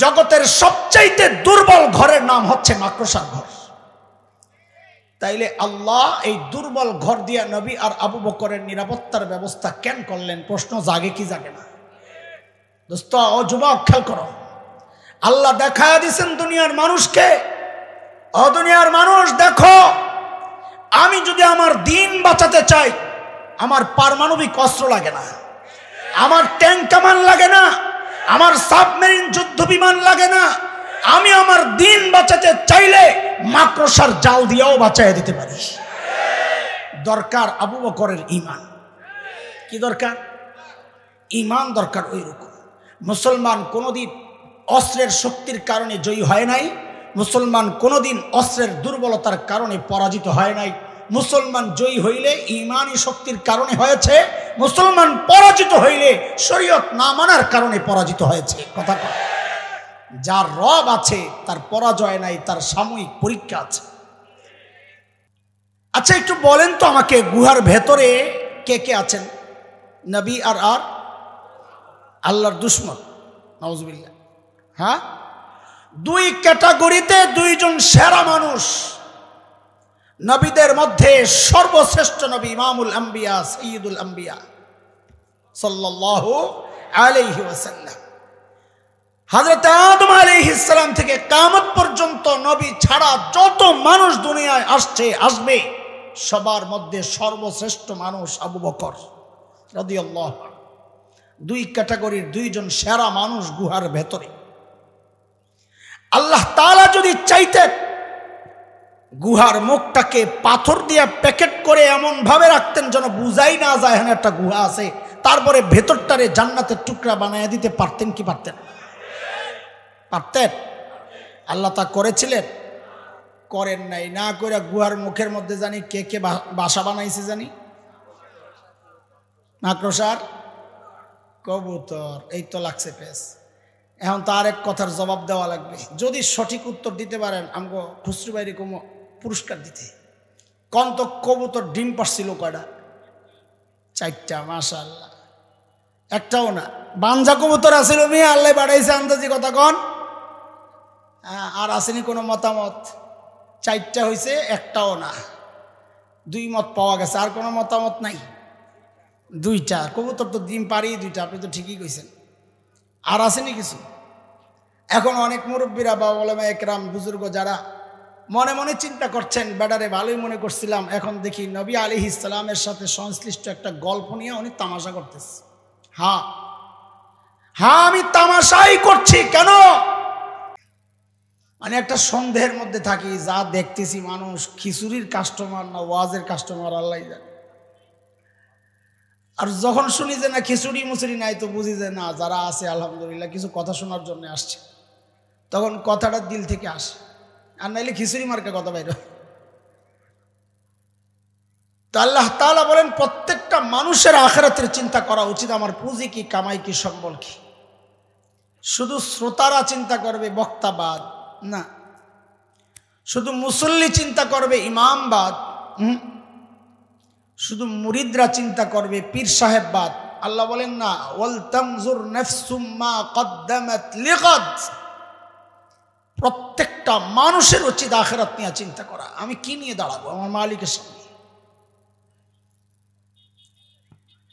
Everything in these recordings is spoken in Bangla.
জগতের সবচাইতে দুর্বল ঘরের নাম হচ্ছে মাকড়সার ঘর। তাইলে আল্লাহ এই দুর্বল ঘর দিয়া নবী আর আবু বকরের নিরাপত্তার ব্যবস্থা কেন করলেন? প্রশ্ন জাগে কি জাগে না? দোস্ত ও যুবক, খেয়াল করো, আল্লাহ দেখায় দিয়েছেন দুনিয়ার মানুষকে, ও দুনিয়ার মানুষ দেখো, আমি যদি আমার দিন বাঁচাতে চাই, আমার পারমাণবিক অস্ত্র লাগে না, আমার ট্যাঙ্ক কামান লাগে না, আমার সাবমেরিন যুদ্ধ বিমান লাগে না। আমি আমার দিন বাঁচাতে চাইলে মাকড়সার জাল দিয়েও বাঁচাই দিতে পারি। দরকার আবু বকরের ঈমান। কি দরকার? ঈমান দরকার। ওই রকম মুসলমান কোনোদিন অস্ত্রের শক্তির কারণে জয়ী হয় নাই, মুসলমান কোনোদিন অস্ত্রের দুর্বলতার কারণে পরাজিত হয় নাই। মুসলমান জয়ী হইলে ঈমানি শক্তির কারণে হয়েছে, মুসলমান পরাজিত হইলে শরীয়ত না মানার কারণে পরাজিত হয়েছে। কথা কয়, যার রব আছে তার পরাজয় নাই, তার সাময়িক পরীক্ষা আছে। আচ্ছা একটু বলেন তো আমাকে, গুহার ভেতরে কে কে আছেন? নবী আর আল্লাহর দুশমন, নাউজুবিল্লাহ। হ্যাঁ, দুই ক্যাটাগরিতে দুইজন সেরা মানুষ। নবীদের মধ্যে সর্বশ্রেষ্ঠ নবী ইমামুল আম্বিয়া সাইয়্যিদুল আম্বিয়া সাল্লাল্লাহু আলাইহি ওয়াসাল্লাম। হযরত আদম আলাইহিস সালাম থেকে কিয়ামত পর্যন্ত নবী ছাড়া যত মানুষ দুনিয়ায় আসবে সবার মধ্যে সর্বশ্রেষ্ঠ মানুষ আবু বকর রাদিয়াল্লাহু আনহু। দুই ক্যাটাগরির দুইজন সেরা মানুষ গুহার ভেতরে। আল্লাহ তাআলা যদি চাইতেন গুহার মুখটাকে পাথর দিয়ে প্যাকেট করে এমন ভাবে রাখতেন যেন বুঝাই না যায় এখানে একটা গুহা আছে, তারপরে ভেতরটারে জান্নাতের টুকরা বানায় দিতে পারতেন কি পারতেন? পারতেন? আল্লাহ তা করেছিলেন? করেন নাই। না করে গুহার মুখের মধ্যে জানি কে কে বাসা বানাইছে, জানি মাকড়সার কবুতর। এই তো লাগছে পেস। এখন তো আরেক কথার জবাব দেওয়া লাগবে। যদি সঠিক উত্তর দিতে পারেন আমগো খুচরু বাইরে কম পুরস্কার দিতে। কন তো কবুতর ডিম পারছিল কয়টা? 4টা। মাশাআল্লাহ। একটাও না। বাঞ্জা কবুতর আছিল মেয়ে, আল্লাহ বাড়াইছে আন্দাজি কথা কন। আর আসেনি কোনো মতামত? 4টা হয়েছে, একটাও না। 2 মত পাওয়া গেছে। আর কোনো মতামত নাই? 2টা কবুতর তো ডিম পারি 2টা। আপনি তো ঠিকই কইছেন। আর আসেনি কিছু? এখন অনেক মুরব্বীরা বা ওলামা একরাম বুজুর্গ যারা মনে মনে চিন্তা করছেন, বেডারে ভালোই মনে করছিলাম, এখন দেখি নবী আলাইহিস সালামের সাথে সংশ্লিষ্ট একটা গল্প নিয়ে উনি তামাশা করতেছে। হ্যাঁ, আমি তামাশাই করছি। কেন? মানে একটা সন্দেহের মধ্যে থাকি, যা দেখতেছি মানুষ খিচুড়ির কাস্টমার না ওয়াজের কাস্টমার আল্লাহ জানে। আর যখন শুনি যে না খিচুড়ি মুচুড়ি নাই, তো বুঝি যে না যারা আছে আলহামদুলিল্লাহ কিছু কথা শোনার জন্য আসছে, তখন কথাটা দিল থেকে আসে। আর নাইলে খিচুড়ি মার্কা কথা বাইর। তো আল্লাহ তাআলা বলেন প্রত্যেকটা মানুষের আখিরাতের চিন্তা করা উচিত। আমার পুঁজি কি, কামাই কি, সম্বল কি। শুধু শ্রোতারা চিন্তা করবে বক্তাবাদ না, শুধু মুসল্লি চিন্তা করবে ইমামবাদ, শুধু মুরিদরা চিন্তা করবে পীর সাহেববাদ। আল্লাহ বলেন না ওয়াল তানজুর নাফসুম মা কদ্দামাত লিগাদ। প্রত্যেকটা মানুষের উচিত আখিরাত নিয়ে চিন্তা করা। আমি কি নিয়ে দাঁড়াবো আমার মালিকের সামনে?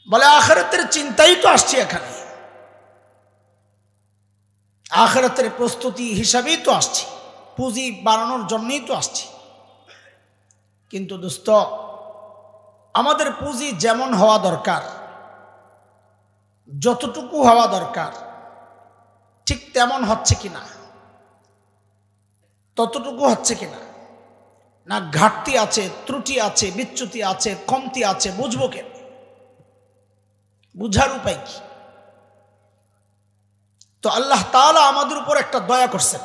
বলে আখিরাতের চিন্তাই তো আসছে এখানে, আখিরাতের প্রস্তুতি হিসাবেই তো আসছি, পুঁজি বাড়ানোর জন্যই তো আসছি। কিন্তু দোস্ত, আমাদের পুঁজি যেমন হওয়া দরকার, যতটুকু হওয়া দরকার, ঠিক তেমন হচ্ছে কিনা, ততটুকু হচ্ছে কিনা, না ঘাটতি আছে, ত্রুটি আছে, বিচ্যুতি আছে, কমতি আছে, বুঝবো কেন? বুঝার উপায় কি? তো আল্লাহ তাআলা আমাদের উপর একটা দয়া করছেন।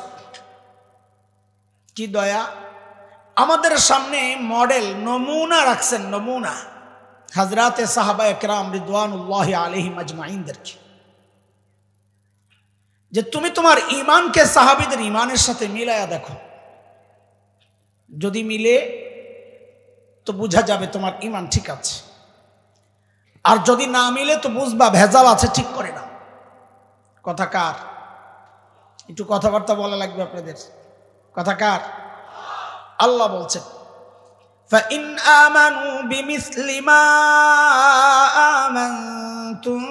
কি দয়া? আমাদের সামনে মডেল নমুনা রাখছেন। নমুনা হযরতে সাহাবা একরাম রিদওয়ানুল্লাহি আলাইহিম আজমাইনদেরকে, যে তুমি তোমার ঈমানকে সাহাবীদের ঈমানের সাথে মিলায়া দেখো। যদি মিলে তো বোঝা যাবে তোমার ঈমান ঠিক আছে, আর যদি না মিলে তো বুঝবা ভেজাল আছে, ঠিক করে না। কথা কার? একটু কথাবার্তা বলা লাগবে আপনাদের। কথা কার? আল্লাহ বলছেন فَإِنْ آمَنُوا بِمِثْلِ مَا آمَنْتُمْ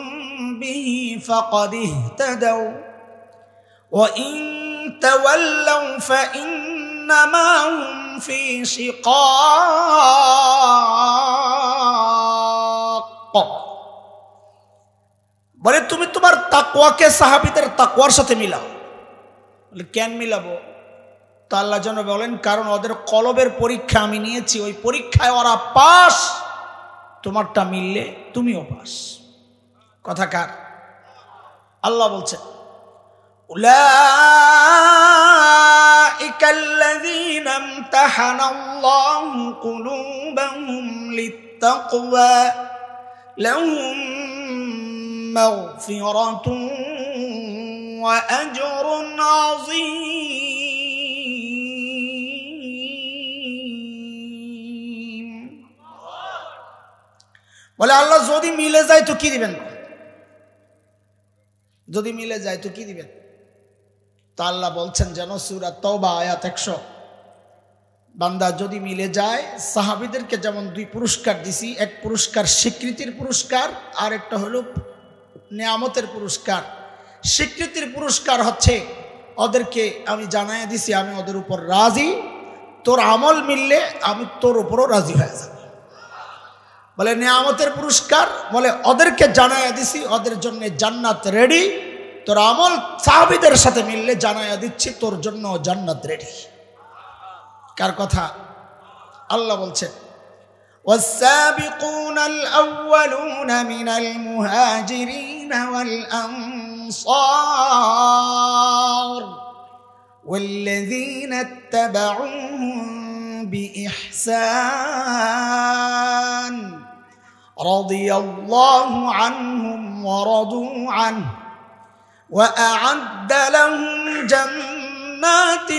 بِهِ فَقَدِ اهْتَدَوْا وَإِنْ تَوَلَّوْا فَإِنَّمَا هُمْ فِي شِقَاقٍ। বলে তুমি তোমার তাকওয়াকে সাহাবীদের তাকওয়ার সাথে মিলাও। বলে কেন মিলাবো? তো আল্লাহ যেন বলেন কারণ ওদের কলবের পরীক্ষা আমি নিয়েছি, ওই পরীক্ষায় ওরা পাস, তোমারটা মিললে তুমিও পাস। কথা কার? আল্লাহ বলছেন উলাইকাল্লাযীনা ইমতাহানাল্লাহু কুলুবাহুম লিত্তাকওয়া লাহুম মাগফিরাতুন ওয়া আজরুন আযীম। বলে আল্লাহ যদি মিলে যায় তো কি দিবেন? যদি মিলে যায় তো কি দিবেন? তা আল্লাহ বলছেন যেন সূরা তাওবা আয়াত 100, বান্দা যদি মিলে যায়, সাহাবীদেরকে যেমন 2 পুরস্কার দিছি, এক পুরস্কার স্বীকৃতির পুরস্কার, আর একটা হলো নিয়ামতের পুরস্কার। স্বীকৃতির পুরস্কার হচ্ছে ওদেরকে আমি জানাই দিছি আমি ওদের উপর রাজি, তোর আমল মিললে আমি তোর উপরও রাজি হয়ে যাব। বলে নিয়ামতের পুরস্কার, বলে ওদেরকে জানাইয়া দিছি ওদের জন্য জান্নাত রেডি, তোর আমল সাহাবীদের সাথে মিললে জানাইয়া দিচ্ছি তোর জন্য জান্নাত রেডি। কার কথা? আল্লাহ বলছেন والسابقون الأولون من المهاجرين والأنصار والذين اتبعوهم بإحسان رضي الله عنهم ورضوا عنه وأعد لهم جنات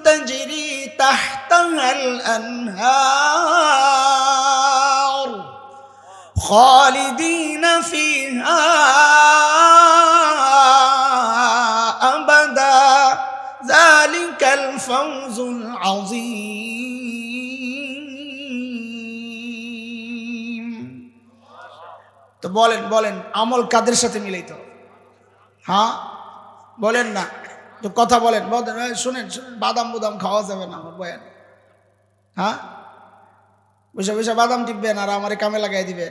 تجري تحتها الأنهار خالدين فيها أبدا ذلك الفوز العظيم। তো বলেন আমল কাদের সাথে মিলাইতে হবে? হ্যাঁ বলেন না তো, কথা বলেন। শুনেন বাদাম বুদাম খাওয়া যাবে না আমার বয়ান। হ্যাঁ বসে বসে বাদাম টিপবেন আর আমার কামে লাগাই দিবে,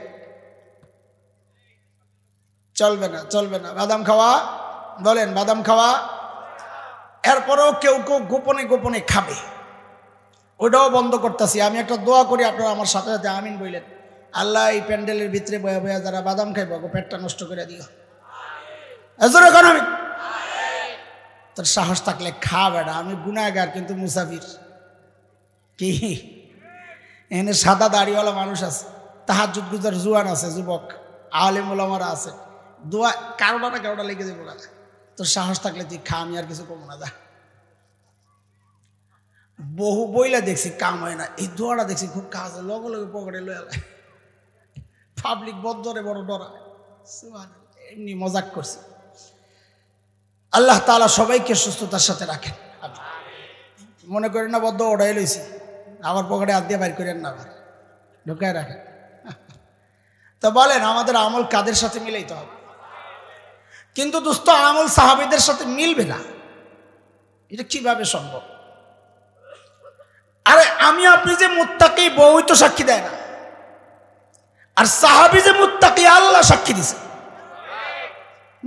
চলবে না, চলবে না। বাদাম খাওয়া, বলেন বাদাম খাওয়া। এরপরেও কেউ কেউ গোপনে গোপনে খাবে, ওটাও বন্ধ করতেছি। আমি একটা দোয়া করি, আপনারা আমার সাথে সাথে আমিন বললেন। আল্লাহ এই প্যান্ডেলের ভিতরে বয়া বয়া যারা বাদাম খাইব পেটটা নষ্ট করে দিও। আমি তোর সাহস থাকলে খা বেড়া, আমি গুনাহগার কিন্তু মুসাফির। কি এখানে সাদা দাড়িওয়ালা মানুষ আছে, তাহাজ্জুদ গুজার জুয়ান আছে, যুবক আলেম ওলামারা আছে, দোয়া কারোটা না কারোটা লেগে যাবো না। তোর সাহস থাকলে তুই খা, আমি আর কিছু কমো না। যা বহু বইলা দেখছি কাম হয় না, এই দোয়াটা দেখছি খুব কাজ, লগে লগে পকেটে লয়ে যায়। পাবলিক বদ্ধরে বড় ডরা, এমনি মজাক করছি। আল্লাহ তাআলা সবাইকে সুস্থতার সাথে রাখেন। মনে করেন না বদ্ধ ওড়াই লইছি, আবার পকেটে হাত দিয়ে বাইর করেন না, আবার ঢুকায় রাখেন। তো বলেন আমাদের আমল কাদের সাথে মিলাইতে হবে? কিন্তু দোস্ত আমল সাহাবীদের সাথে মিলবে না, এটা কিভাবে সম্ভব? আরে আমি আপনি যে মুত্তাকি বউই তো সাক্ষী দেয় না, আর সাহাবী যে মুত্তাকি আল্লাহ সাক্ষী দিছে,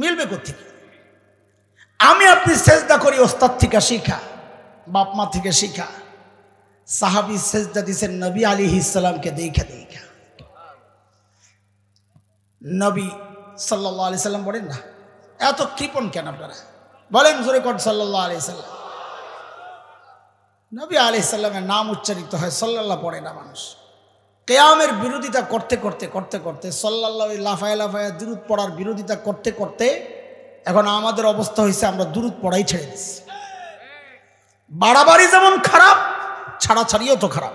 মিলবে কোত্থেকে? আমি আপনি সেজদা করি ওস্তাদ থেকে শিখা, বাপ মা থেকে শিখা। সাহাবী সেজদা দিছেন নবী আলাইহিস সালামকে দেখা দেখা। নবী সাল্লাল্লাহু আলাইহি সাল্লাম বলেন না, এত কৃপণ কেন আপনারা? বলেন জোরে কোন সাল্লাল্লাহু আলাইহি সাল্লাম। নবী আলাইহিস সালামের নাম উচ্চারিত হয়, সাল্লাল্লাহ পড়ে না মানুষ। কিয়ামের বিরোধিতা করতে করতে করতে করতে সাল্লাল্লাহু লাফায় লাফায় দুরূদ পড়ার বিরোধিতা করতে করতে এখন আমাদের অবস্থা হয়েছে আমরা দুরূদ পড়াই ছেড়ে দিচ্ছি। বাড়াবাড়ি যেমন খারাপ, ছাড়াছাড়িও তো খারাপ।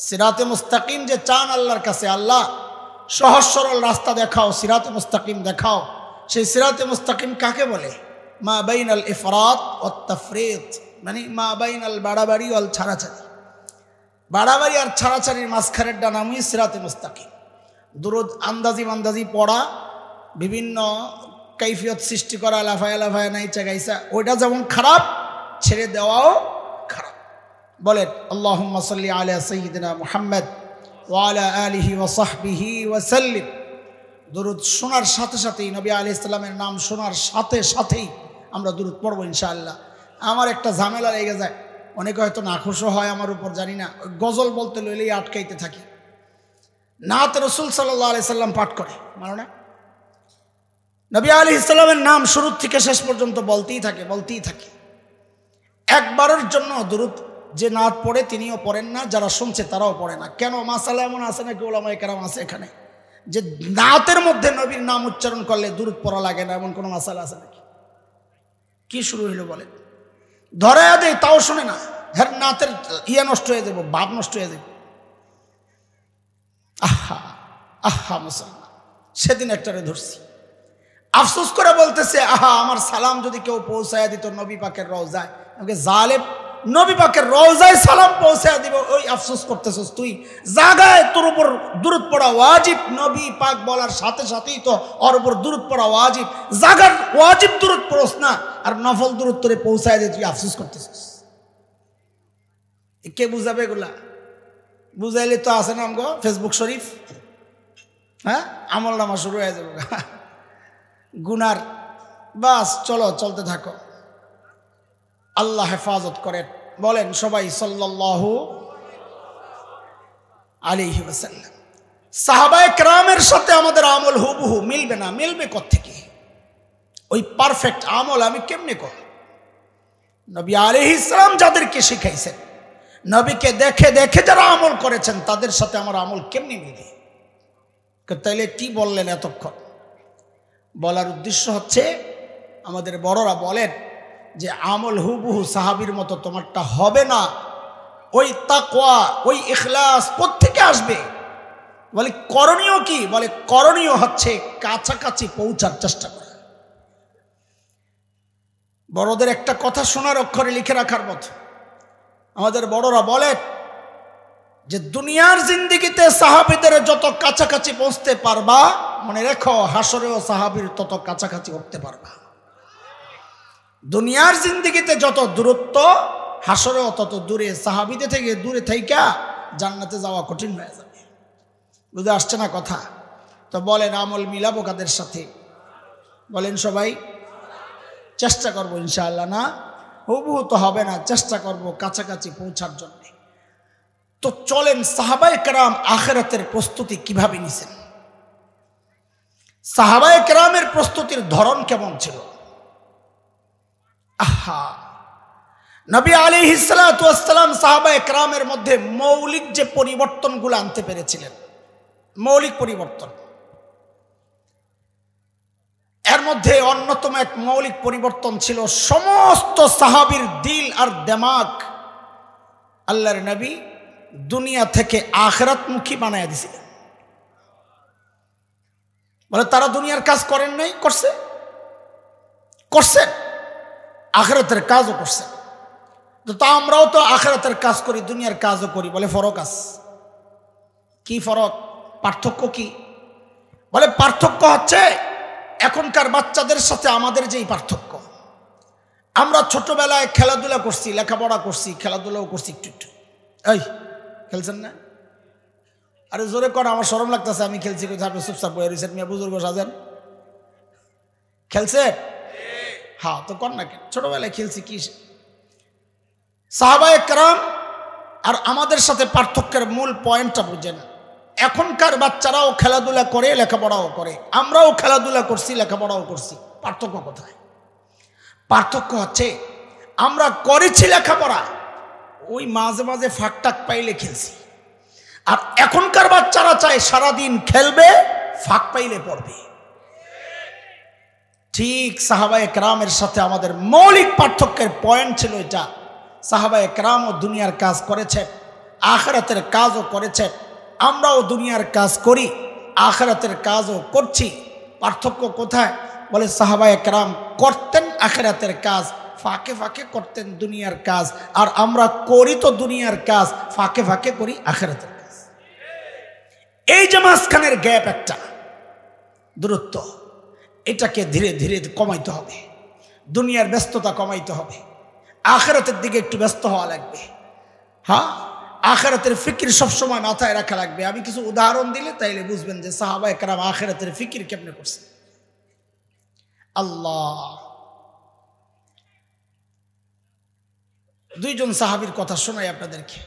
সিরাতে মুস্তাকিম যে চান আল্লাহর কাছে, আল্লাহ সহজ সরল রাস্তা দেখাও, সিরাতে মুস্তাকিম দেখাও, সেই সিরাতে মুস্তাকিম কাকে বলে? মা বাইনাল ইফরাত ওয়াত তাফরিত, মানে মা বাইনাল বাড়াবাড়ি ওয়াল ছাড়াছাড়ি, বাড়াবাড়ি আর ছাড়াছাড়ির মাঝখানেরটা নামই সিরাতে মুস্তাকিম। দুরুদ আন্দাজি মান্দাজি পড়া, বিভিন্ন কাইফিয়ত সৃষ্টি করা, লাফায়া লাফায়া নাইচা গাইসা, ওইটা যেমন খারাপ, ছেড়ে দেওয়াও খারাপ। বলেন আল্লাহুম্মা সাল্লি আলা সাইয়্যিদিনা মুহাম্মদ ওয়া আলা আলিহি ওয়া সাহবিহি ওয়া সাল্লিম। দুরুদ শোনার সাথে সাথেই, নবী আলাইহিস সালামের নাম শোনার সাথে সাথেই আমরা দুরুদ পড়বো ইনশাআল্লাহ। আমার একটা ঝামেলা লেগে যায়, অনেকে হয়তো নাখুশও হয় আমার উপর, জানি না, গজল বলতে লইলেই আটকাইতে থাকি। নাত রাসূল সাল্লাল্লাহু আলাইহি সাল্লাম পাঠ করে, মানো না? নবী আলাইহিস সালামের নাম শুরু থেকে শেষ পর্যন্ত বলতেই থাকে। একবারের জন্য দুরুদ যে নাত পড়ে তিনিও পড়েন না, যারা শুনছে তারাও পড়ে না। কেন? মাসালা এমন আছে নাকি ওলামায়ে কেরাম আছে এখানে যে নাতের মধ্যে নবীর নাম উচ্চারণ করলে দুরুদ পড়া লাগে না, এমন কোনো মাসালা আছে নাকি? কি শুরু হইলো বলেন? ধরায়া দেয় তাও শুনে না, হ্যাঁ নাতের ইয়া নষ্ট হয়ে যাবো, ভাব নষ্ট হয়ে যাবে। আহা আহা মুসলমান, সেদিন একটারে ধরছি, আফসোস করে বলতেছে, আহা আমার সালাম যদি কেউ পৌঁছায় দিত নবী পাকের রওজায়, আমাকে জালেম, নবী পাকের রওজায় সালাম পৌঁছায় দিব, ওই আফসোস করতেছস তুই? জাগায় তোর উপর দুরুদ পড়া ওয়াজিব, নবী পাক বলার সাথে সাথেই তো ওর উপর দুরুদ পড়া ওয়াজিব, জাগার ওয়াজিব দুরুদ পড়স না, আর নফল দুরুদ তোরে পৌঁছায় দিয়ে তুই আফসোস করতেছস। কে বুঝাবে এগুলা? বুঝাইলে তো আছে না আমগো ফেসবুক শরীফ, হ্যাঁ আমল নামা শুরু হয়ে যাবে গুনার, বাস চলো চলতে থাকো। আল্লাহ হেফাজত করেন। বলেন সবাই সাল্লাল্লাহু আলাইহি ওয়াসাল্লাম। সাহাবায়ে কেরামের সাথে আমাদের আমল হুবহু মিলবে না, মিলবে কোত্থেকে? ওই পারফেক্ট আমল আমি কেমনে করব? নবী আলাইহিস সালাম যাদেরকে শিখাইছেন, নবীকে দেখে দেখে যারা আমল করেছেন, তাদের সাথে আমার আমল কেমনে মিলে? তাইলে কি বললেন এতক্ষণ? বলার উদ্দেশ্য হচ্ছে, আমাদের বড়রা বলেন যে আমল হুবহু সাহাবীর মতো তোমারটা হবে না। ওই তাকওয়া, ওই ইখলাস কোত্থেকে আসবে? বলে করণীয় কি? বলে করণীয় হচ্ছে কাছাকাছি পৌঁছার চেষ্টা করা। বড়দের একটা কথা শোনার অক্ষরে লিখে রাখার মতো। আমাদের বড়রা বলেন যে দুনিয়ার জিন্দেগিতে সাহাবীদের যত কাছাকাছি পৌঁছতে পারবা, মনে রেখো হাসরেও সাহাবীর তত কাছাকাছি উঠতে পারবা। দুনিয়ার জিন্দেগিতে যত দূরত্ব, হাসরেও তত দূরে। সাহাবীদের থেকে দূরে থাইকা জান্নাতে যাওয়া কঠিন হয়ে যাবে। বুঝে আসছে না কথা? তো বলেন আমল মিলাবো কাদের সাথে? বলেন সবাই চেষ্টা করবো ইনশাআল্লাহ। না হুবহু তো হবে না, চেষ্টা করব কাছাকাছি পৌঁছার জন্য। তো চলেন সাহাবায়ে কেরাম আখিরাতের প্রস্তুতি কিভাবে নিছেন, সাহাবায়ে কেরামের প্রস্তুতির ধরন কেমন ছিল? আহা, নবী আলাইহিস সালাতু ওয়াস সালাম সাহাবায়ে কেরামের মধ্যে মৌলিক যে পরিবর্তনগুলো আনতে পেরেছিলেন, মৌলিক পরিবর্তন, এর মধ্যে অন্যতম এক মৌলিক পরিবর্তন ছিল সমস্ত সাহাবীর দিল আর দিমাগ আল্লাহর নবী দুনিয়া থেকে আখিরাতমুখী বানায় দিয়েছিলেন। বলে তারা দুনিয়ার কাজ করেন নাই? করছেন, আখিরাতের কাজও করছেন। তো তা আমরাও তো আখিরাতের কাজ করি, দুনিয়ার কাজও করি। বলে ফরক আছে। কি ফরক? পার্থক্য কি? বলে পার্থক্য হচ্ছে এখনকার বাচ্চাদের সাথে আমাদের যেই পার্থক্য, আমরা ছোটবেলায় খেলাধুলা করছি, লেখাপড়া করছি, খেলাধুলাও করছি একটু একটু। এই খেলছেন না? আরে জোরে কর, আমার শরম লাগতেছে। আমি খেলছি কোথায়? আপনি চুপচাপ বয়ে রয়েছেন, মিয়া বুজুর্গ সাজেন। খেলছে? হ্যাঁ, তো কর না কেন? ছোটবেলায় খেলছি কি? সাহাবায়ে কেরাম আর আমাদের সাথে পার্থক্যের মূল পয়েন্টটা বুঝেন। এখনকার বাচ্চারাও খেলাধুলা করে, লেখাপড়াও করে। আমরাও খেলাধুলা করছি, লেখাপড়াও করছি। পার্থক্য কোথায়? পার্থক্য হচ্ছে আমরা করেছি লেখাপড়া, ওই মাঝে মাঝে ফাঁকটাক পাইলে খেলছি। আর এখনকার বাচ্চারা চায় সারাদিন খেলবে, ফাঁক পাইলে পড়বে। ঠিক সাহাবায়ে কেরামের সাথে আমাদের মৌলিক পার্থক্যের পয়েন্ট ছিল এটা। সাহাবায়ে কেরামও দুনিয়ার কাজ করেছে, আখিরাতের কাজও করেছে। আমরাও দুনিয়ার কাজ করি, আখিরাতের কাজও করছি। পার্থক্য কোথায়? বলে সাহাবায়ে কেরাম করতেন আখিরাতের কাজ, ফাঁকে ফাঁকে করতেন দুনিয়ার কাজ। আর আমরা করি তো দুনিয়ার কাজ, ফাঁকে ফাঁকে করি আখিরাতের কাজ। এই যে মাঝখানের গ্যাপ, একটা দূরত্ব, এটাকে ধীরে ধীরে কমাইতে হবে। দুনিয়ার ব্যস্ততা কমাইতে হবে, আখিরাতের দিকে একটু ব্যস্ত হওয়া লাগবে। হ্যাঁ, আখিরাতের ফিকির সবসময় মাথায় রাখা লাগবে। আমি কিছু উদাহরণ দিলে তাইলে বুঝবেন যে সাহাবায়ে কেরাম আখিরাতের ফিকির কেমনে করছে। আল্লাহ, দুইজন সাহাবীর কথা শোনাই আপনাদেরকে।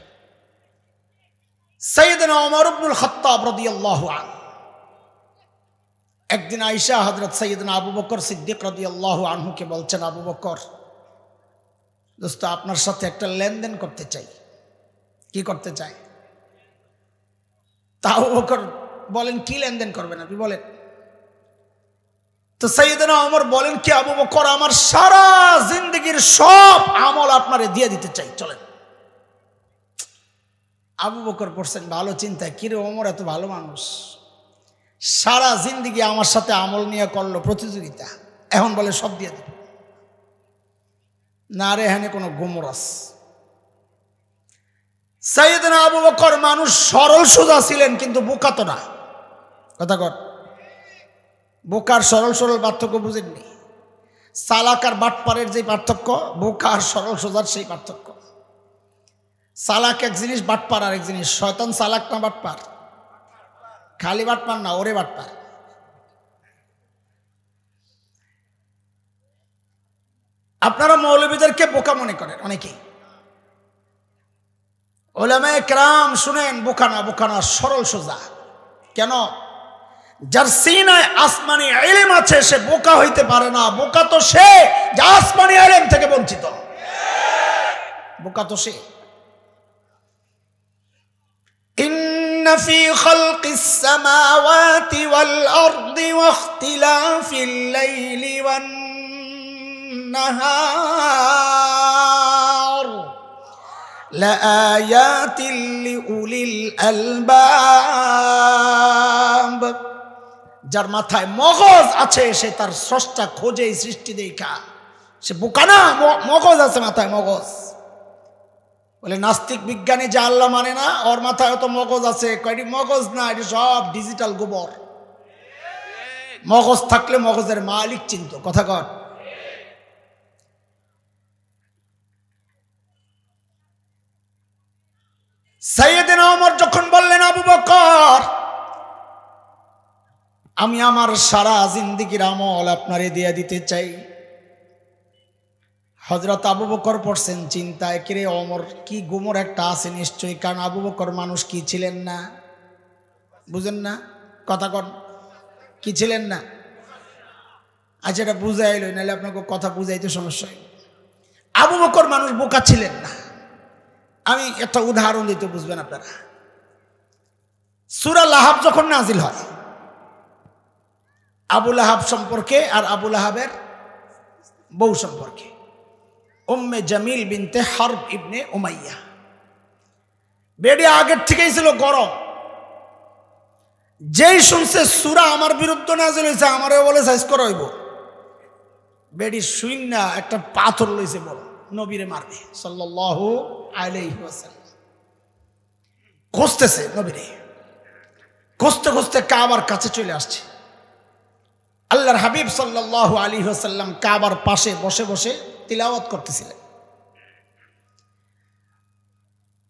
সাইয়েদনা ওমর ইবনুল খাত্তাব রাদিয়াল্লাহু আনহু, একদিন আয়েশা হযরত সাইয়েদনা আবু বকর সিদ্দিক রাদিয়াল্লাহু আনহুকে বলছেন, আবু বকর দোস্ত, আপনার সাথে একটা লেনদেন করতে চাই। কি করতে চাই? তা আবু বকর বলেন, কি লেনদেন করবেন আপনি বলেন? তো সাইয়েদনা ওমর বলেন, কি আবু বকর, আমার সারা জিন্দেগীর সব আমল আপনারে দিয়ে দিতে চাই, চলেন। আবু বকর পড়ছেন ভালো চিন্তায়, কিরে ওমর এত ভালো মানুষ, সারা জিন্দেগি আমার সাথে আমল নিয়ে করলো প্রতিযোগিতা, এখন বলে সব দিয়ে দেব। না রে, এখানে কোনো গোমর আছে। সাইয়েদনা আবু বকর মানুষ সরল সোজা ছিলেন, কিন্তু বোকা তো না। কথা কর, বোকার সরল সরল পার্থক্য বুঝেননি? চালাক আর বাটপারের যে পার্থক্য, বোকা আর সরল সোজার সেই পার্থক্য। চালাক এক জিনিস, বাটপার আর এক জিনিস। শয়তান চালাক না বাটপার? খালি বাটপার না, ওরে বাটপার। আপনারা মৌলবীদেরকে বোকা মনে করেন অনেকেই। উলামায়ে কেরাম শুনেন, বোকা না, বোকা না, সরল সোজা। কেন? যার সিনায় আসমানি ইলম আছে সে বোকা হইতে পারে না। বোকা তো সে যে আসমানি ইলম থেকে বঞ্চিত। বোকা তো সে। ইন্না ফি খালকিস সামাওয়াতি ওয়াল আরদি ওয়া ইখতিলাফিল লাইলি ওয়ান নাহার লাআয়াতিল লিউলিল আলবাব। যার মাথায় মগজ আছে সে তার স্রষ্টা খোঁজে, সৃষ্টি দেখা। সে বোকা না, মগজ আছে মাথায়, মগজ। বলে নাস্তিক বিজ্ঞানী যে আল্লাহ মানে না, ওর মাথায় তো মগজ আছে। কয়টি মগজ না, এটি সব ডিজিটাল গোবর। মগজ থাকলে মগজের মালিক চিন্ত। কথা কর। সাইয়েদনা ওমর যখন বললেন, আবু বকর, আমি আমার সারা জিন্দেগীর আমল আপনারে দিয়ে দিতে চাই। হযরত আবু বকর পড়ছেন চিন্তায়, কিরে ওমর, কি গুমর একটা আছে নিশ্চয়ই। কারণ আবু বকর মানুষ কি ছিলেন না? বুঝেন না? কথা কন, কি ছিলেন না? আচ্ছা, এটা বুঝাইল, নাহলে আপনাকে কথা বুঝাইতে সমস্যা হয়। আবু বকর মানুষ বোকা ছিলেন না। আমি একটা উদাহরণ দিতে বুঝবেন আপনারা। সূরা লাহাব যখন নাজিল হয়, আবু লাহাব সম্পর্কে আর আবু লাহাবের বউ সম্পর্কে, উম্মে জামিল বিনতে হারব ইবনে উমাইয়া। বেডি আগের থেকেই ছিল গরম। যেই শুনছে সূরা আমার বিরুদ্ধে নাজিল হয়েছে, আমারও বলে সাইজ করা হইব। বেডি শুইনা একটা পাথর লইছে বড়, নবীরে মারবে সাল্লাল্লাহু আলাইহি ওয়াসাল্লাম। খুঁজতেছে নবীরে, খুঁজতে খুঁজতে কাবার কাছে চলে আসছে। আল্লাহর হাবিব সাল্লাল্লাহু আলাইহি ওয়াসাল্লাম কাবার পাশে বসে বসে তিলাওয়াত করতেছিলেন।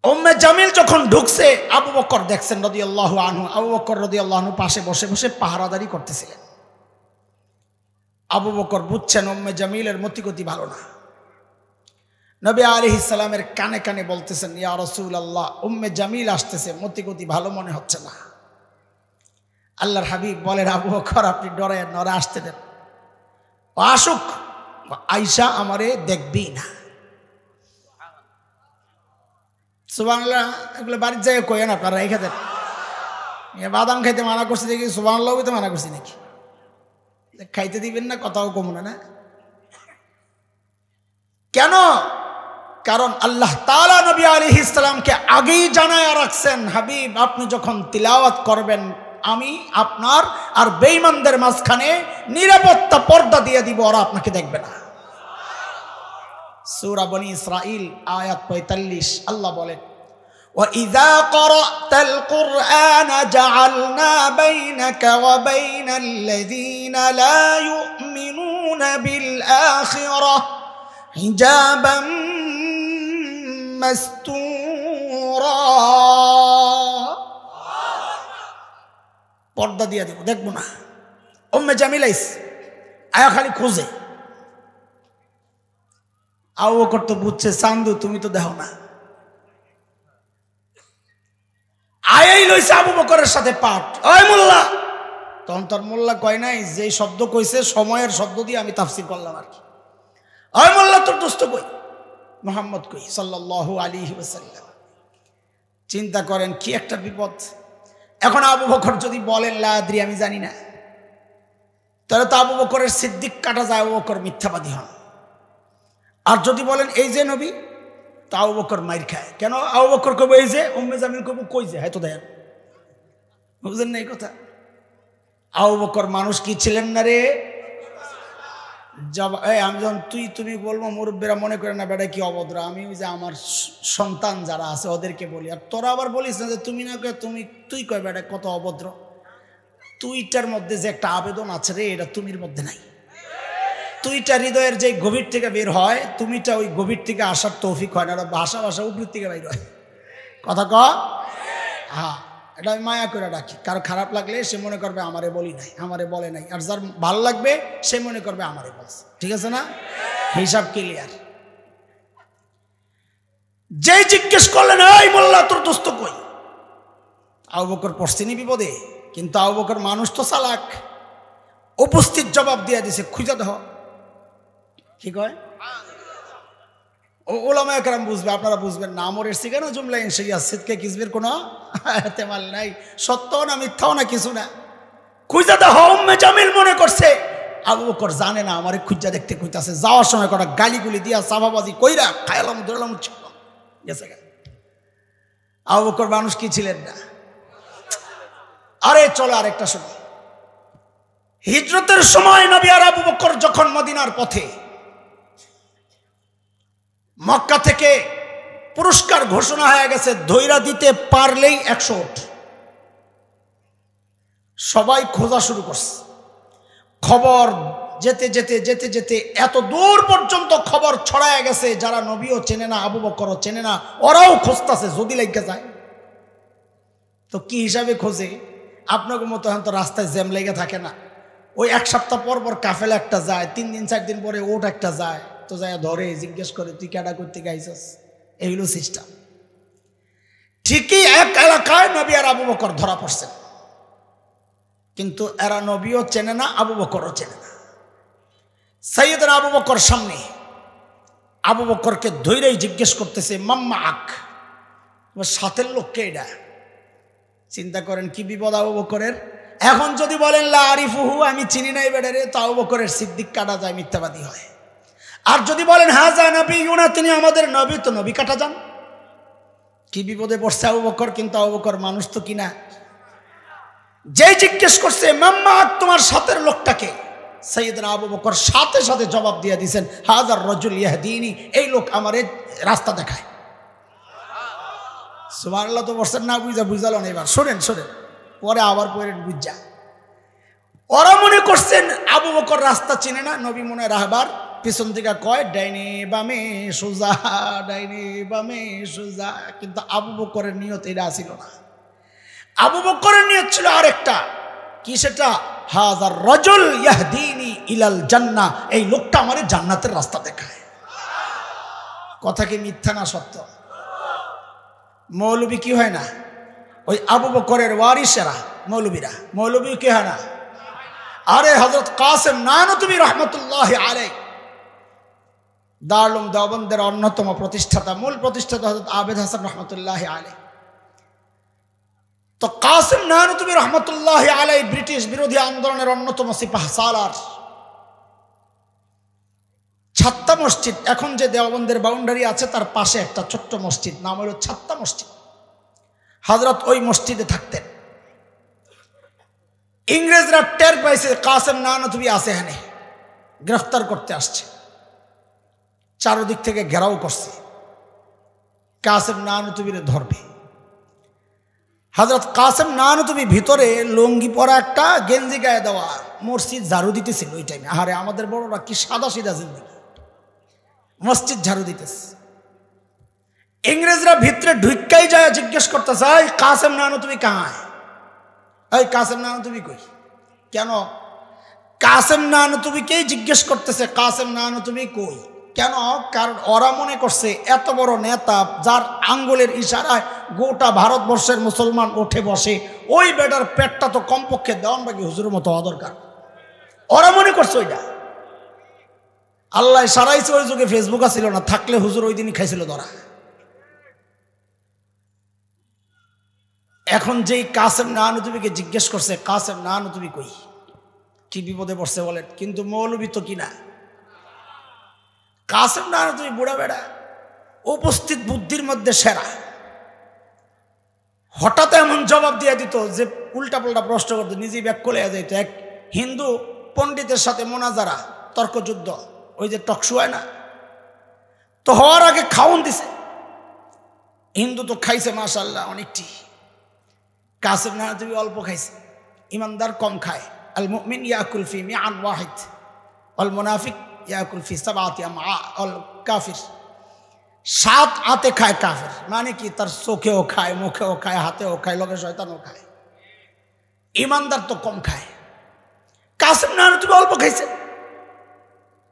উম্মে জামিল যখন ঢুকছে, আবু বকর দেখছেন রাদিয়াল্লাহু আনহু। আবু বকর রাদিয়াল্লাহু আনহু পাশে বসে বসে পাহারাদারি করতেছিলেন। আবু বকর বুঝছেন উম্মে জামিলের মতিগতি ভালো না। নবী আলাইহিস সালামের কানে কানে বলতেছেন, ইয়া রাসূলুল্লাহ, উম্মে জামিল আসতেছে, মতিগতি ভালো মনে হচ্ছে না। আল্লাহর হাবিব বলেন, আবু বকর, আপনি ডরে নরে আসতে দেন, আসুক, আয়েশা আমারে দেখবেই না। সুবহানাল্লাহ। এগুলো বাড়ির জায়গায় কই না, আপনারা রেখে দেন। বাদাম খাইতে মানা করছি দেখি, সুবহানাল্লাহ তো মানা করছি নাকি? খাইতে দিবেন না, কথাও কম না। কেন? কারণ আল্লাহ তাআলা নবী আলাইহিস সালামকে আগেই জানায়া রাখছেন, হাবিব, আপনি যখন তিলাওয়াত করবেন, আমি আপনার আর বেঈমানদের মাঝখানে নিরাপত্তা পর্দা দিয়ে দিব, ওরা আপনাকে দেখবে না। সূরা বনি ইসরাইল আয়াত 45 আল্লাহ বলেন وَإِذَا قَرَأْتَ الْقُرْآنَ جَعَلْنَا بَيْنَكَ وَبَيْنَ الَّذِينَ لَا يُؤْمِنُونَ بِالْآخِرَةِ حِجَابًا مَسْتُورًا পর্দা দিয়ে দেব, দেখবো না। উম্মে জামিলাইস আয়া খালি খোঁজে, আবু বকর তো বুঝছে চান্দু তুমি তো দেখো না, আয়াই লইছে আবু বকরের সাথে পাঠ। ওই মোল্লা, তখন তোর মোল্লা কয় নাই, যে শব্দ কইছে সময়ের শব্দ দিয়ে আমি তাফসীর করলাম আর কি। ওই মোল্লা তোর দোস্ত কই, মুহাম্মদ কই সাল্লাল্লাহু আলাইহি ওয়াসাল্লাম। চিন্তা করেন কি একটা বিপদ। এখন আবু বকর যদি বলেন লা আদরি আমি জানি না, তাহলে তো আবু বকরের সিদ্দিক কাটা যায়, আবু বকর মিথ্যাবাদী হন। আর যদি বলেন এই যে নবী, তা আবু বকর মাইর খায়। কেন? আবু বকর কবে এই যে, উম্মে জামিল কবে কই যে, হয়তো দেন, বুঝলেন না এই কথা? আবু বকর মানুষ কি ছিলেন না রে? আমি যখন তুমি বলবো মুরব্বীরা মনে করে না বেটা কি অভদ্র, আমি ওই যে আমার সন্তান যারা আছে ওদেরকে বলি। আর তোরা আবার বলিস না যে তুমি না কয় তুই কয় বেটা কত অভদ্র। তুইটার মধ্যে যে একটা আবেদন আছে রে, এটা তুমির মধ্যে নাই। তুইটা হৃদয়ের যে গভীর থেকে বের হয়, তুমিটা ওই গভীর থেকে আসার তৌফিক হয় না, ভাষা উপর থেকে বের হয়। কথা ক হ্যাঁ, এটা আমি মায়া করে ডাকি। কারো খারাপ লাগলে সে মনে করবে আমারে বলি নাই, আমারে বলে নাই। আর যার ভাল লাগবে সে মনে করবে আমারে বলছে। ঠিক আছে না? হিসাব ক্লিয়ার। যেই জিজ্ঞেস করলেন এই মোল্লা তোর দোস্ত কই, আবু বকর পড়ছেনি বিপদে, কিন্তু আবু বকর মানুষ তো চালাক, উপস্থিত জবাব দিয়ে দিছে খুঁজে দেহ। কি কয়? ওলামায়ে কেরাম বুঝবে, আপনারা বুঝবেন না। আমরের সিগানা জুমলা ইনশাইয়া সিদকে কিসবের কোনো এহতেমাল নাই, সত্যও না মিথ্যাও না কিছু না। খুঁজে দেহ। উম্মে জামিল মনে করছে আবু বকর জানে না আমারে খুঁজা দেখতে কইতাছে। যাওয়ার সময় কটা গালিগুলি দিয়া চাপাবাজি কইরা খায়ালাম ধরলাম গেছে। আবু বকর মানুষ কি ছিলেন না? আরে চলো আরেকটা শোনো। হিজরতের সময় নবী আর আবু বকর যখন মদিনার পথে, মক্কা থেকে পুরস্কার ঘোষণা হয়ে গেছে, ধৈরা দিতে পারলেই 100 উট। সবাই খোঁজা শুরু করছে। খবর যেতে যেতে যেতে যেতে এত দূর পর্যন্ত খবর ছড়ায় গেছে, যারা নবীও চেনে না, আবু বকরও চেনে না, ওরাও খুঁজতেছে যদি লেগে যায়। তো কি হিসাবে খোঁজে? আপনাকে মতো এখন তো রাস্তায় জ্যাম লেগে থাকে না। ওই 1 সপ্তাহ পর পর কাফেলা একটা যায়, 3 দিন 4 দিন পরে ওট একটা যায়, তো যায় ধরে জিজ্ঞেস করে তুই কেডা করতে গাইছস। এইগুলো সিস্টেম। ঠিকই এক এলাকায় নবী আর আবু বকর ধরা পড়ছেন, কিন্তু এরা নবীও চেনে না, আবু বকরও চেনে না। সাইয়েদনা আবু বকর সামনে, আবু বকরকে ধৈরেই জিজ্ঞেস করতেছে মাম্মা আক, সাথের লোককে এটা। চিন্তা করেন কি বিপদ আবু বকরের। এখন যদি বলেন লা আরিফুহু, আমি চিনি নাই বেডারে, তো আবু বকরের সিদ্দিক কাটা যায়, মিথ্যাবাদী হয়। আর যদি বলেন হাজা নবিয়ুনা, তিনি আমাদের নবী, তো নবী কাটা যান। কি বিপদে পড়ছে আবু বকর। কিন্তু আবু বকর মানুষ তো কিনা। যেই জিজ্ঞেস করছে মাম্মা তোমার সাথের লোকটাকে, সাইয়েদনা আবু বকর সাথে সাথে জবাব দিয়ে দিয়েছেন হাজার রাজুল ইয়াহদিনি, এই লোক আমারে রাস্তা দেখায়। সুবহানাল্লাহ তো বলছেন না, বুঝালো না। এবার শোনেন পরে আবার পড়েন বুঝা। ওরা মনে করছেন আবু বকর রাস্তা চিনে না, নবী মনে রাহবার পিছন থেকে কয় ডাইনে বামে সোজা, ডাইনে বামে সোজা। কিন্তু আবু বকরের নিয়ত এটা ছিল না। আবু বকরের নিয়ত ছিল আরেকটা। কি সেটা? হাজার রাজুল ইয়াহদিনি ইলাল জান্নাহ, এই লোকটা আমারে জান্নাতের রাস্তা দেখায়। কথা কি মিথ্যা না সত্য? মৌলবী কি হয় না? ওই আবু বকরের ওয়ারিসেরা মৌলবীরা, মৌলবী কি হয় না? আরে হযরত কাসেম নানতুবি রাহমাতুল্লাহি আলাইহি, দারুল দেওবন্দের অন্যতম প্রতিষ্ঠাতা, মূল প্রতিষ্ঠাতা হযরত আবেদ হাসান রহমতুল্লাহি আলাইহি। তো কাসেম নানতুবি রহমতুল্লাহি আলাইহি ব্রিটিশ বিরোধী আন্দোলনের অন্যতম সিপাহসালার। ছাত্তা মসজিদ, এখন যে দেওবন্দের বাউন্ডারি আছে তার পাশে একটা ছোট্ট মসজিদ, নাম হলো ছাত্তা মসজিদ। হযরত ওই মসজিদে থাকতেন। ইংরেজরা টের পাইছে কাসেম নানতুবি আছে, এখানে গ্রেফতার করতে আসছে। চারদিক থেকে ঘেরাও করছে, কাসেম নানুতুবিরে ধরবে। হযরত কাসেম নানুতুবি ভিতরে লুঙ্গি পরা, একটা গেঞ্জি গায়ে দেওয়া, মসজিদ ঝাড়ু দিতেছিল ওই টাইমে। আরে আমাদের বড়রা কি সাদা সিধা জিন্দেগি, মসজিদ ঝাড়ু দিতেছে। ইংরেজরা ভিতরে ঢুকাই যায়, জিজ্ঞেস করতেছে, এই কাসেম নানুতুবি কাহায়, এই কাসেম নানুতুবি কই? কেন? কাসেম নানুতুবিকেই জিজ্ঞেস করতেছে, কাসেম নানুতুবি কই? কেন? কারণ ওরা মনে করছে এত বড় নেতা, যার আঙ্গুলের ইশারায় গোটা ভারতবর্ষের মুসলমান উঠে বসে, ওই বেটার পেটটা তো কমপক্ষে দেওয়ানবাগি হুজুরের মতো হওয়া দরকার। ওরা মনে করছে ওইটা। আল্লাহ সারাইছে, ওই যুগে ফেসবুক ছিল না, থাকলে হুজুর ওই দিনই খাইছিল ধরা। এখন যেই কাসেম নানুতুবিকে জিজ্ঞেস করছে, কাসেম নানুতুবি কই, কি বিপদে পড়ছে বলেন। কিন্তু মৌলবী তো কিনা, কাসেম নানুতুবি বুড়া বেড়া, উপস্থিত বুদ্ধির মধ্যে সেরা। হঠাৎ এমন জবাব দিয়ে দিত যে উল্টা পাল্টা প্রশ্ন করতো, নিজেই ব্যাক করে যাইত। এক হিন্দু পণ্ডিতের সাথে মোনাজারা, তর্কযুদ্ধ, ওই যে টকশো হয় না, তো হওয়ার আগে খাওন দিছে। হিন্দু তো খাইছে মাশাআল্লাহ অনেকটি, কাসেম নানুতুবি অল্প খাইছে। ইমানদার কম খায়। আল মুমিন ইয়াকুল ফি মিআন ওয়াহিদ ওয়াল মুনাফিক ইয়াকুল ফি সাবআতি আমআ। আল কাফির 7 আতে খায় কাফের, মানে কি তার চোখেও খায়, মুখেও খায়, হাতেও খায়, লগে শয়তানও খায়। ইমানদার তো কম খায়। কাসেম নানুতুবি অল্প খাইছে।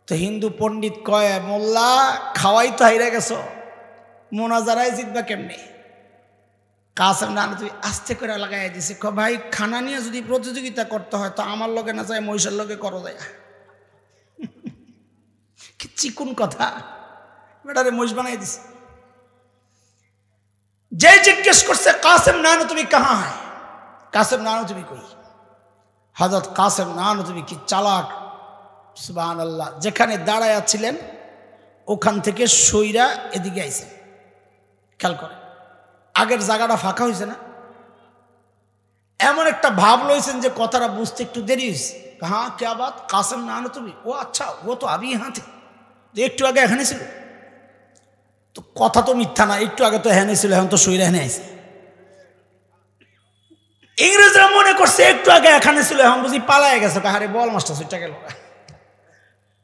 তো হিন্দু পণ্ডিত কয়, মোল্লা খাওয়াই তো হাইরা গেছো, মোনাজারায় জিতবা কেমনে? কাসেম নানুতুবি আস্তে করে লাগাই দিছে, ভাই খানা নিয়ে যদি প্রতিযোগিতা করতে হয় তো আমার লগে না যায়, মহিষের লগে করো যায়। কি চিকুন কথা, বেটারে মহিষ বানাই দিছে। যে জিজ্ঞেস করছে কাসেম নানুতুবি কাহা হয়, কাসেম নানুতুবি কই? হযরত কাসেম নানুতুবি কি চালাক, সুবহানাল্লাহ। যেখানে দাঁড়ায় ছিলেন ওখান থেকে সইরা এদিকে আইছে। খেয়াল করে, আগের জায়গাটা ফাঁকা হয়েছে না, এমন একটা ভাব লইছেন যে কথাটা বুঝতে একটু দেরি হয়েছে। হ্যাঁ क्या बात, কাসেম নানুতুবি, ও আচ্ছা, ও তো আবি यहाँ थे, একটু আগে এখানে ছিল। তো কথা তো মিথ্যা না, একটু আগে তো এখানে ছিল, এখন তো সইরা এখানে আইছে। ইংরেজরা মনে করছে একটু আগে এখানে ছিল, এখন বুঝি পালায় গেছে। কাহারে বল মাস্টার সুইটা গেল।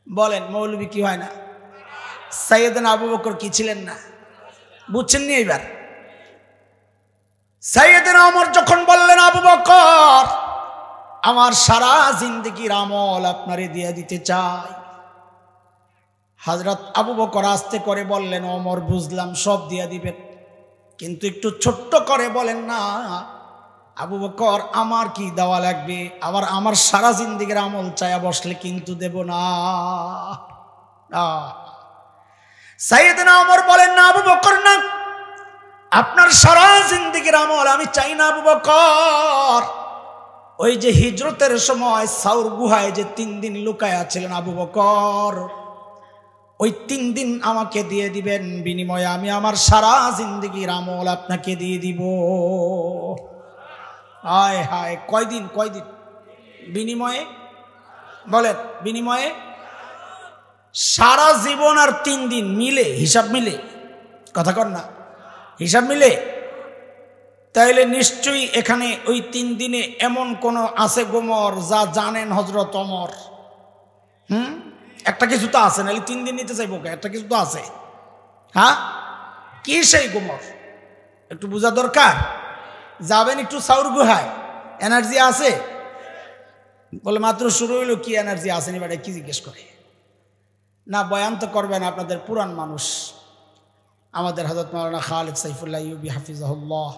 বলেন মৌলবী কি হয় না? সাইয়েদনা আবু বকর কি ছিলেন না? বুঝছেন নি এইবার? সাইয়েদনা ওমর যখন বললেন, আবু বকর আমার সারা জিন্দেগির আমল আপনারে দিয়ে দিতে চাই, হযরত আবু বকর আস্তে করে বললেন, ওমর বুঝলাম সব দিয়ে দিবেন, কিন্তু একটু ছোট্ট করে বলেন না আবু বকর আমার কি দেওয়া লাগবে, আবার আমার সারা জিন্দেগির আমল চায়া বসলে কিন্তু দেব না। সাইয়েদনা ওমর বলেন, না আবু বকর না, আপনার সারা জিন্দেগির আমল আমি চাই না আবু বকর। ওই যে হিজরতের সময় সাউর গুহায় যে 3 দিন লুকায়া ছিলেন আবু বকর, ওই 3 দিন আমাকে দিয়ে দিবেন, বিনিময়ে আমি আমার সারা জিন্দেগির আমল আপনাকে দিয়ে দিব। হায় হায়, কয়দিন? বিনিময়ে বলেন, বিনিময়ে সারা জীবন আর 3 দিন মিলে, হিসাব মিলে, কথা কর না, হিসাব মিলে। তাইলে নিশ্চয়ই এখানে ওই 3 দিনে এমন কোন আছে গোমর যা জানেন হযরত ওমর? একটা কিছু তো আছে, নাহলে 3 দিন নিতে চাইবো, একটা কিছু তো আছে। হ্যাঁ, কি সেই গোমর একটু বোঝা দরকার। যাবেন একটু সাউর গুহায়, এনার্জি আছে বলে, মাত্র শুরু হইলো, কি এনার্জি আসেনি বেটা, কি জিজ্ঞেস করে? না বয়ান তো করবেন আপনাদের পুরান মানুষ, আমাদের হযরত মাওলানা খালিদ সাইফুল্লাহ আইয়ুবী হাফিজাহুল্লাহ,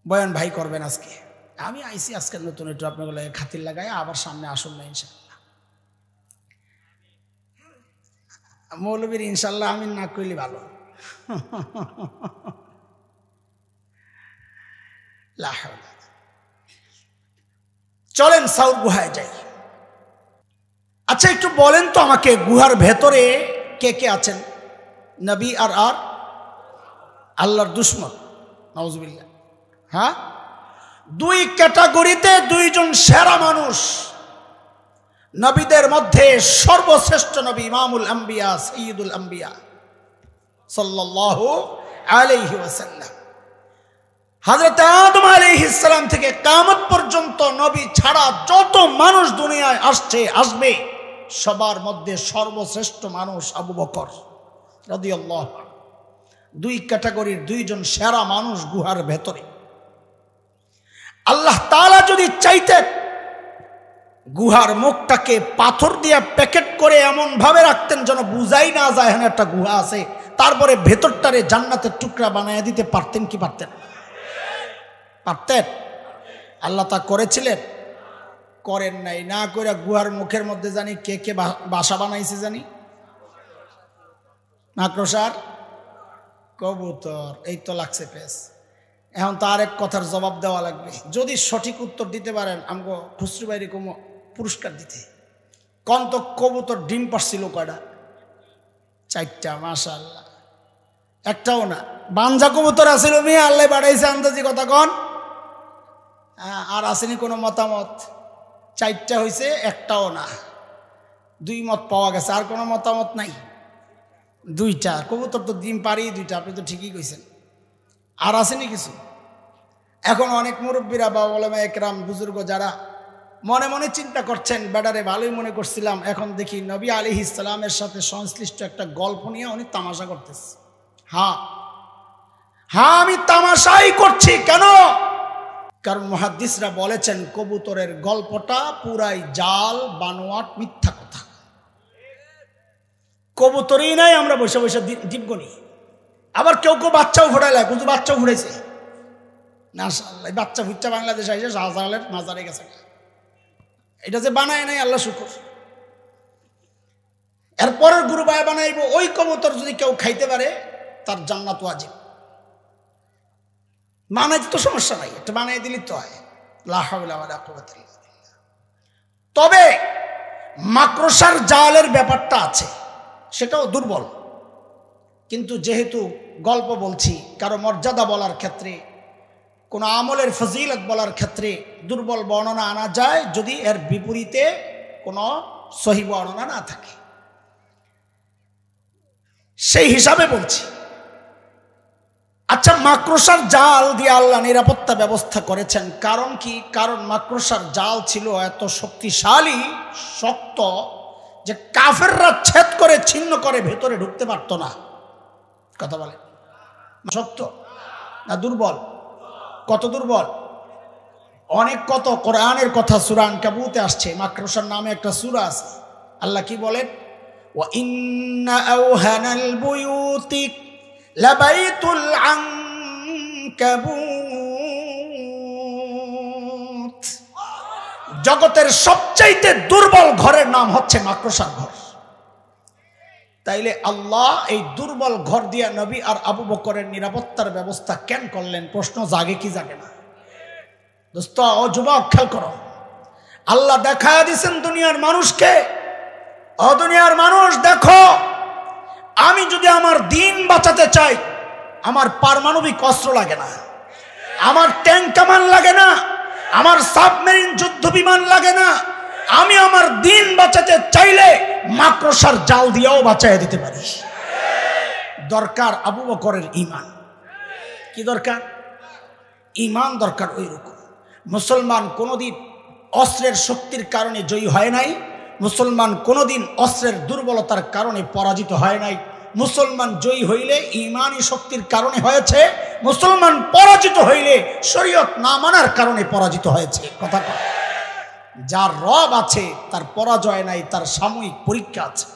বয়ান ভাই করবেন আজকে। আমি আইসি আজকে নতুন একটু আপনাগুলো খাতির লাগাই, আবার সামনে আসুন না ইনশাল্লাহ। মৌলবীর ইনশাল্লাহ আমি না কইলে ভালো। চলেন সাউর গুহায় যাই। আচ্ছা একটু বলেন তো আমাকে, গুহার ভেতরে কে কে আছেন? নবী আর আল্লাহর দুশমন, নাউজুবিল্লাহ। হ্যাঁ, 2 ক্যাটাগরিতে 2 জন সেরা মানুষ, নবীদের মধ্যে সর্বশ্রেষ্ঠ নবী ইমামুল আম্বিয়া সাইয়্যিদুল আম্বিয়া সাল্লাল্লাহু আলাইহি ওয়াসাল্লাম। হযরত আদম আলাইহিস সালাম থেকে কিয়ামত পর্যন্ত নবী ছাড়া যত মানুষ দুনিয়ায় আসবে সবার মধ্যে সর্বশ্রেষ্ঠ মানুষ আবু বকর রাদিয়াল্লাহু আনহু। দুই ক্যাটাগরির দুইজন সেরা মানুষ গুহার ভেতরে। আল্লাহ তাআলা যদি চাইতেন গুহার মুখটাকে পাথর দিয়ে প্যাকেট করে এমন ভাবে রাখতেন যেন বুঝাই না যায় এখানে একটা গুহা আছে, তারপরে ভেতরটারে জান্নাতের টুকরা বানায় দিতে পারতেন কি পারতেন? পারতেন? আল্লাহ তা করেছিলেন? করেন নাই। না করে গুহার মুখের মধ্যে জানি কে কে বাসা বানাইছে জানি, মাকড়সার কবুতর। এই তো লাগছে পেস। এখন তো আরেক কথার জবাব দেওয়া লাগবে। যদি সঠিক উত্তর দিতে পারেন আমগো খুচরু বাইরে কম পুরস্কার দিতে। কন তো কবুতর ডিম পারছিল কয়টা? 4টা। মাশাআল্লাহ। একটাও না। বাঞ্জা কবুতর আছিল মেয়ে আল্লাহ বাড়াইছে আন্দাজি কথা কন। আর আসেনি কোনো মতামত? 4টা হয়েছে, একটাও না। 2 মত পাওয়া গেছে। আর কোনো মতামত নাই? 2টা কবুতর তো ডিম পারি 2টা। আপনি তো ঠিকই কইছেন। আর আসেনি কিছু? এখন অনেক মুরব্বীরা বা ওলামা একরাম বুজুর্গ যারা মনে মনে চিন্তা করছেন বেডারে ভালোই মনে করছিলাম, এখন দেখি নবী আলাইহিস সালামের সাথে সংশ্লিষ্ট একটা গল্প নিয়ে উনি তামাশা করতেছে। হ্যাঁ, আমি তামাশাই করছি। কেন? কারণ মুহাদ্দিসরা বলেছেন কবুতরের গল্পটা পুরাই জাল, বানোয়াট, মিথ্যা কথা। কবুতরই নাই, আমরা বসে বসে ডিপগনি। আবার কেউ কেউ বাচ্চাও ফুটাইলে, কিন্তু বাচ্চাও ফুটাইছে না। বাচ্চা ফুটটা বাংলাদেশে এসে শাহজালালের মাজারে গেছে। এটা যে বানায় নাই আল্লাহ শুকর। এরপরের গুরু বায় বানাইব। ওই কবুতর যদি কেউ খাইতে পারে তার জান্নাত ওয়াজিব। বানাইতে তো সমস্যা নাই, একটা বানাই দিলেই তো হয়। লা হাওলা ওয়ালা কুওয়াতা ইল্লা বিল্লাহ। তবে মাকড়সার জালের ব্যাপারটা আছে, সেটাও দুর্বল। কিন্তু যেহেতু গল্প বলছি, কারো মর্যাদা বলার ক্ষেত্রে, কোনো আমলের ফজিলত বলার ক্ষেত্রে দুর্বল বর্ণনা আনা যায় যদি এর বিপরীতে কোনো সহিহ বর্ণনা না থাকে। সেই হিসাবে বলছি। আচ্ছা, মাকড়সার জাল দিয়ে আল্লাহ নিরাপত্তা ব্যবস্থা করেছেন। কারণ কি? কারণ মাকড়সার জাল ছিল এত শক্তিশালী, শক্ত, যে কাফেররা ছেদ করে ছিন্ন করে ভেতরে ঢুকতে পারত না। কথা বলে শক্ত না দুর্বল? কত দুর্বল? অনেক কত। কোরআনের কথা সূরা আনকাবুতে আসছে। মাকড়সার নামে একটা সূরা আছে। আল্লাহ কি বলেন? ওয়া ইন্না আওহানাল বুয়ুতি লাবাইতুল আনকাবুত। জগতের সবচাইতে দুর্বল ঘরের নাম হচ্ছে মাকড়সার ঘর। তাইলে আল্লাহ এই দুর্বল ঘর দিয়া নবী আর আবু বকরের নিরাপত্তার ব্যবস্থা কেন করলেন? প্রশ্ন জাগে কি জাগে না? দোস্ত ও যুবক, খেয়াল করো। আল্লাহ দেখায় দিয়েছেন দুনিয়ার মানুষকে, ও দুনিয়ার মানুষ দেখো, আমি যদি আমার দিন বাঁচাতে চাই, আমার পারমাণবিক অস্ত্র লাগে না, আমার ট্যাঙ্ক কামান লাগে না, আমার সাবমেরিন যুদ্ধ বিমান লাগে না। আমি আমার দিন বাঁচাতে চাইলে মাকড়সার জাল দিয়েও বাঁচাইয়া দিতে পারি। দরকার আবু বকরের ঈমান। কি দরকার? ঈমান দরকার। ওই রকম মুসলমান কোনোদিন অস্ত্রের শক্তির কারণে জয়ী হয় নাই। মুসলমান কোনোদিন অস্ত্রের দুর্বলতার কারণে পরাজিত হয় নাই। মুসলমান জয়ী হইলে ঈমানী শক্তির কারণে হয়েছে। মুসলমান পরাজিত হইলে শরীয়ত না মানার কারণে পরাজিত হয়েছে। কথা কয়। যার রব আছে তার পরাজয় নাই, তার সাময়িক পরীক্ষা আছে।